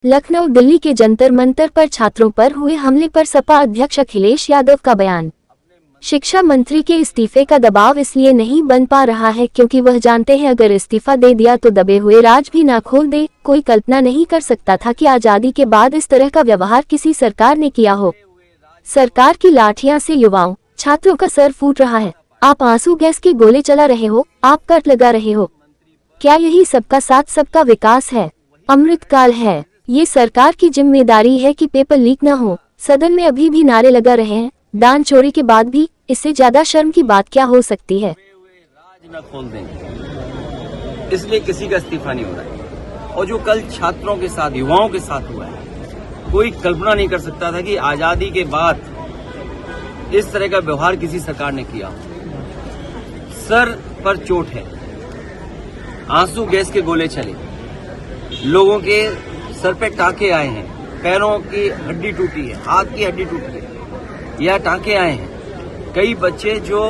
लखनऊ दिल्ली के जंतर मंतर पर छात्रों पर हुए हमले पर सपा अध्यक्ष अखिलेश यादव का बयान। शिक्षा मंत्री के इस्तीफे का दबाव इसलिए नहीं बन पा रहा है क्योंकि वह जानते हैं अगर इस्तीफा दे दिया तो दबे हुए राज भी ना खोल दे। कोई कल्पना नहीं कर सकता था कि आजादी के बाद इस तरह का व्यवहार किसी सरकार ने किया हो। सरकार की लाठियां से युवाओं छात्रों का सर फूट रहा है। आप आंसू गैस के गोले चला रहे हो, आप कट लगा रहे हो। क्या यही सबका साथ सबका विकास है? अमृतकाल है। ये सरकार की जिम्मेदारी है कि पेपर लीक न हो। सदन में अभी भी नारे लगा रहे हैं दान चोरी के बाद भी। इससे ज्यादा शर्म की बात क्या हो सकती है? राज न खोल दें, इसलिए किसी का इस्तीफा नहीं हो रहा है। और जो कल छात्रों के साथ युवाओं के साथ हुआ है, कोई कल्पना नहीं कर सकता था कि आजादी के बाद इस तरह का व्यवहार किसी सरकार ने किया। सर पर चोट है, आंसू गैस के गोले चले, लोगों के सर पे टांके आए हैं, पैरों की हड्डी टूटी है, हाथ की हड्डी टूटी है या टांके आए हैं। कई बच्चे जो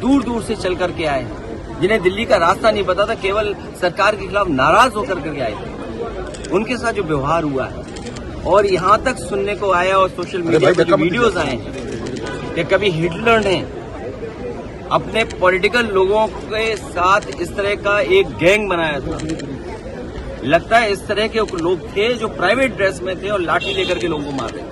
दूर दूर से चल करके आए हैं, जिन्हें दिल्ली का रास्ता नहीं पता था, केवल सरकार के खिलाफ नाराज होकर के आए थे। उनके साथ जो व्यवहार हुआ है और यहाँ तक सुनने को आया और सोशल मीडिया पर जो वीडियोज आए हैं कि कभी हिटलर ने अपने पॉलिटिकल लोगों के साथ इस तरह का एक गैंग बनाया था। लगता है इस तरह के लोग थे जो प्राइवेट ड्रेस में थे और लाठी लेकर के लोगों को मार रहे थे।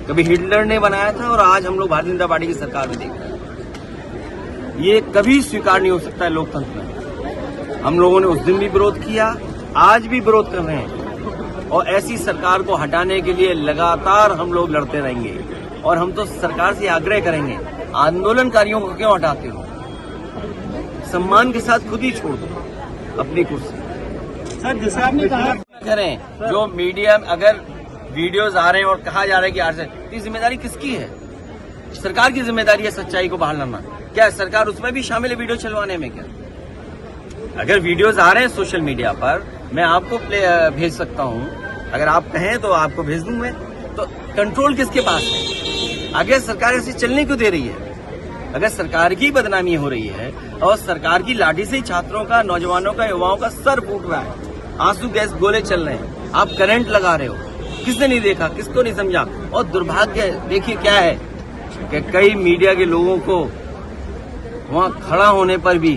कभी हिटलर ने बनाया था और आज हम लोग भारतीय जनता पार्टी की सरकार में देख रहे हैं। ये कभी स्वीकार नहीं हो सकता है लोकतंत्र में। हम लोगों ने उस दिन भी विरोध किया, आज भी विरोध कर रहे हैं और ऐसी सरकार को हटाने के लिए लगातार हम लोग लड़ते रहेंगे। और हम तो सरकार से आग्रह करेंगे, आंदोलनकारियों को क्यों हटाते हो? सम्मान के साथ खुद ही छोड़ दो अपनी कुर्सी। सर जैसे आपने कहा करें, जो मीडिया में अगर वीडियोस आ रहे हैं और कहा जा रहा है कि आरएसएस, जिम्मेदारी किसकी है? सरकार की जिम्मेदारी है सच्चाई को बाहर लाना। क्या सरकार उसमें भी शामिल है वीडियो चलवाने में? क्या अगर वीडियोस आ रहे हैं सोशल मीडिया पर, मैं आपको भेज सकता हूं, अगर आप कहें तो आपको भेज दूं मैं। तो कंट्रोल किसके पास है? अगर सरकार ऐसे चलने क्यों दे रही है? अगर सरकार की बदनामी हो रही है और सरकार की लाठी से ही छात्रों का, नौजवानों का, युवाओं का सर फूट रहा है, आंसू गैस गोले चल रहे हैं, आप करंट लगा रहे हो, किसने नहीं देखा, किसको नहीं समझा? और दुर्भाग्य देखिए क्या है कि कई मीडिया के लोगों को वहां खड़ा होने पर भी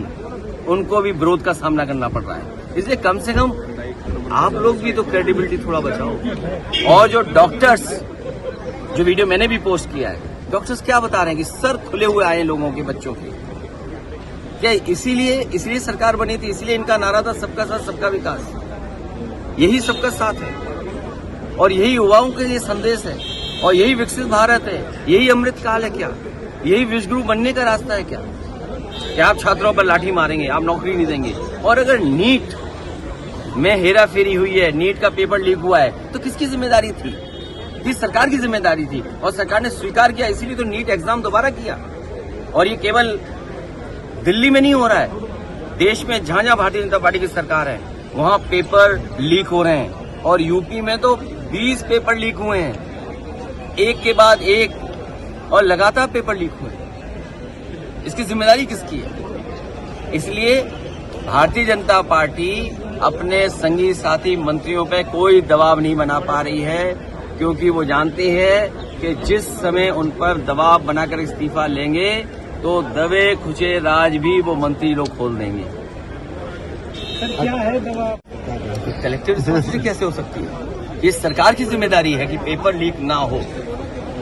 उनको भी विरोध का सामना करना पड़ रहा है। इसलिए कम से कम आप लोग भी तो क्रेडिबिलिटी थोड़ा बचाओ। और जो डॉक्टर्स, जो वीडियो मैंने भी पोस्ट किया है, डॉक्टर्स क्या बता रहे हैं कि सर खुले हुए आए लोगों के, बच्चों के। क्या इसीलिए सरकार बनी थी? इसलिए इनका नारा था सबका साथ सबका विकास। यही सबका साथ है और यही युवाओं के लिए संदेश है और यही विकसित भारत है, यही अमृतकाल है। क्या यही विश्वगुरु बनने का रास्ता है? क्या आप छात्रों पर लाठी मारेंगे, आप नौकरी नहीं देंगे? और अगर नीट में हेरा फेरी हुई है, नीट का पेपर लीक हुआ है, तो किसकी जिम्मेदारी थी? किस सरकार की जिम्मेदारी थी? और सरकार ने स्वीकार किया, इसीलिए तो नीट एग्जाम दोबारा किया। और ये केवल दिल्ली में नहीं हो रहा है, देश में जहां जहां भारतीय जनता पार्टी की सरकार है वहां पेपर लीक हो रहे हैं। और यूपी में तो 20 पेपर लीक हुए हैं, एक के बाद एक, और लगातार पेपर लीक हुए। इसकी जिम्मेदारी किसकी है? इसलिए भारतीय जनता पार्टी अपने संगी साथी मंत्रियों पे कोई दबाव नहीं बना पा रही है, क्योंकि वो जानते हैं कि जिस समय उन पर दबाव बनाकर इस्तीफा लेंगे तो दबे खुचे राज भी वो मंत्री लोग खोल देंगे। सर क्या है दबाव? कलेक्टिव रिस्पांसिबिलिटी कैसे हो सकती है? ये सरकार की जिम्मेदारी है कि पेपर लीक ना हो।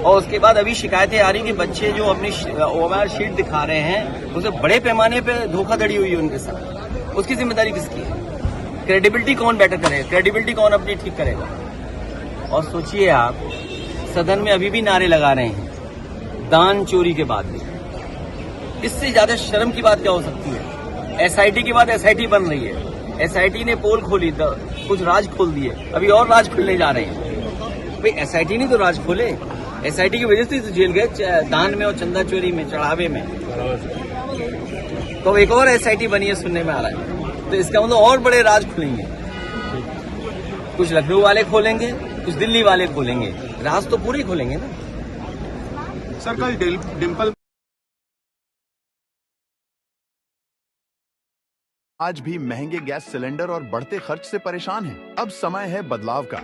और उसके बाद अभी शिकायतें आ रही कि बच्चे जो अपनी ओएमआर शीट दिखा रहे हैं, उसे बड़े पैमाने पे धोखाधड़ी हुई है उनके साथ। उसकी जिम्मेदारी किसकी है? क्रेडिबिलिटी कौन बेटर करेगा? क्रेडिबिलिटी कौन अपनी ठीक करेगा? और सोचिए आप, सदन में अभी भी नारे लगा रहे हैं दान चोरी के बाद भी। इससे ज्यादा शर्म की बात क्या हो सकती है? एसआईटी के बाद एसआईटी बन रही है, एसआईटी ने पोल खोली, कुछ राज खोल दिए, अभी और राज खुलने जा रहे हैं। भाई एसआईटी ने तो राज खोले, एसआईटी की वजह से तो जेल गए दान में और चंदा चोरी में, चढ़ावे में। तो एक और एसआईटी बनी है सुनने में आ रहा है, तो इसका मतलब और बड़े राज खुलेंगे। कुछ लखनऊ वाले खोलेंगे, कुछ दिल्ली वाले खोलेंगे, राज तो पूरे खोलेंगे ना। सर कल डिम्पल आज भी महंगे गैस सिलेंडर और बढ़ते खर्च से परेशान हैं। अब समय है बदलाव का।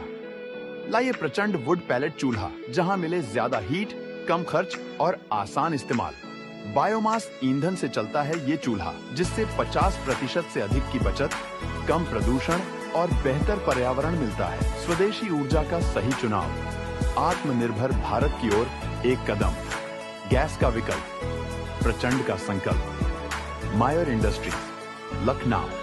लाइए प्रचंड वुड पैलेट चूल्हा, जहां मिले ज्यादा हीट, कम खर्च और आसान इस्तेमाल। बायोमास ईंधन से चलता है ये चूल्हा, जिससे 50% से अधिक की बचत, कम प्रदूषण और बेहतर पर्यावरण मिलता है। स्वदेशी ऊर्जा का सही चुनाव, आत्मनिर्भर भारत की ओर एक कदम। गैस का विकल्प, प्रचंड का संकल्प। मायर इंडस्ट्रीज, लखनऊ।